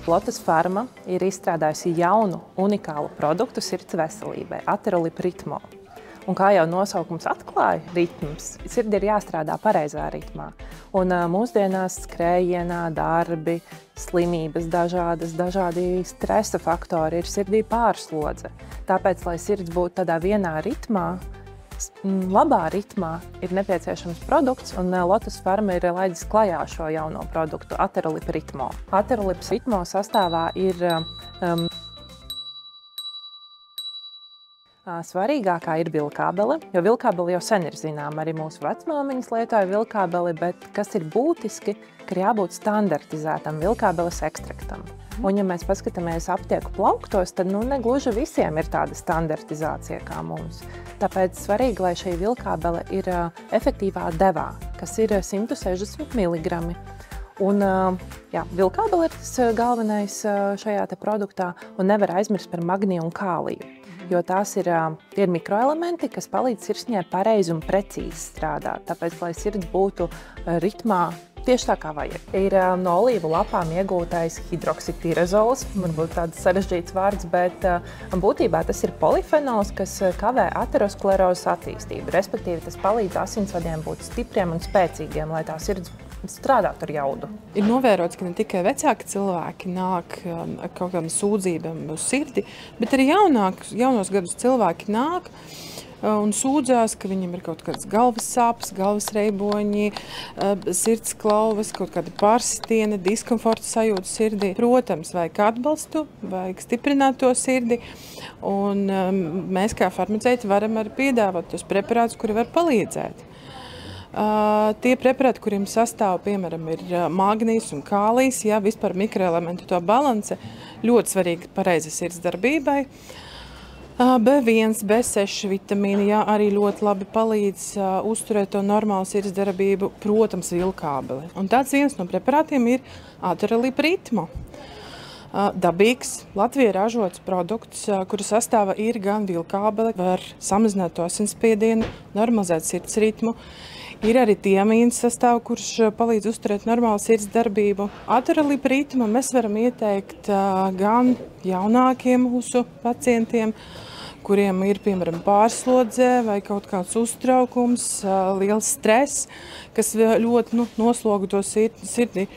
Lotus Pharma ir izstrādājusi jaunu, unikālu produktu sirds veselībai – Aterolip Ritmo. Un kā jau nosaukums atklāja, ritms, sirdi ir jāstrādā pareizā ritmā. Un mūsdienās skrējienā, darbi, slimības dažādi stresa faktori ir sirdī pārslodze. Tāpēc, lai sirds būtu tādā vienā ritmā, labā ritmā, ir nepieciešams produkts, un Lotus Pharma ir laidis klajā šo jauno produktu – Aterolip Ritmo. Aterolip Ritmo sastāvā ir svarīgākā ir vilkābele, jo vilkābele jau sen ir zināma, arī mūsu vecmāmiņas lietoja vilkābeli, bet kas ir būtiski, ka ir jābūt standartizētam vilkābeles ekstraktam. Un ja mēs paskatāmies aptieku plauktos, tad negluži visiem ir tāda standartizācija kā mums. Tāpēc svarīgi, lai šī vilkābele ir efektīvā devā, kas ir 160 mg. Un vilkābele ir tas galvenais šajā produktā, un nevar aizmirst par magniju un kāliju. Jo tās ir mikroelementi, kas palīdz sirsniņai pareizi un precīzi strādāt. Tāpēc, lai sirds būtu ritmā tieši tā kā vajag. Ir no olīvu lapām iegūtais hidroksitirazols, varbūt tāds sarežģīts vārds, bet būtībā tas ir polifenols, kas kavē aterosklerozes attīstību. Respektīvi, tas palīdz asinsvadiem būt stipriem un spēcīgiem, lai tā sirds strādāt ar jaudu. Ir novērots, ka ne tikai vecāki cilvēki nāk ar kaut kādām sūdzībām uz sirdi, bet arī jaunos gadus cilvēki nāk un sūdzās, ka viņiem ir kaut kādas galvas sāpes, galvas reiboņi, sirds klauvas, kaut kāda pārsitiena, diskomforta sajūta sirdī. Protams, vajag atbalstu, vajag stiprināt to sirdi, un mēs kā farmaceiti varam arī piedāvāt tos preparātus, kuri var palīdzēt. Tie preparāti, kuriem sastāv, piemēram, ir magnijs un kālijs, vispār mikroelementu to balanse, ļoti svarīgi pareizi sirds darbībai. B1, B6 vitamīni, arī ļoti labi palīdz uzturēt to normālu sirds darbību, protams, vilkābele. Un tāds viens no preparātiem ir Aterolip Ritmo. Dabīgs, Latvijā ražots produkts, kura sastāvā ir gan vilkābele, var samazināt to asinsspiedienu, normalizēt sirds ritmu. Ir arī tiamīns sastāv, kurš palīdz uzturēt normālu sirds darbību. Aterolip Ritmo mēs varam ieteikt gan jaunākiem mūsu pacientiem, kuriem ir, piemēram, pārslodze vai kaut kāds uztraukums, liels stress, kas ļoti noslogo to sirdi.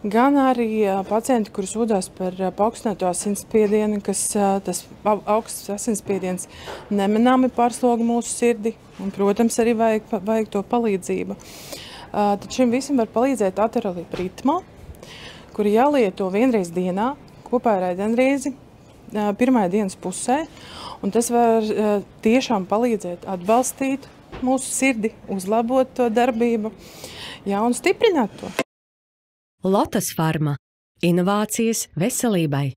Gan arī pacienti, kuri sūdzās par paaugstināto asinsspiedienu, kas tas augsts asinsspiediens nemanāmi pārsloga mūsu sirdi, un, protams, arī vajag to palīdzību. Tad šim visam var palīdzēt Aterolip Ritmo, kuri jālieto vienreiz dienā, kopā ar ēdienreizi, pirmajā dienas pusē, un tas var tiešām palīdzēt atbalstīt mūsu sirdi, uzlabot to darbību, un stiprināt to. Lotus Pharma – inovācijas veselībai.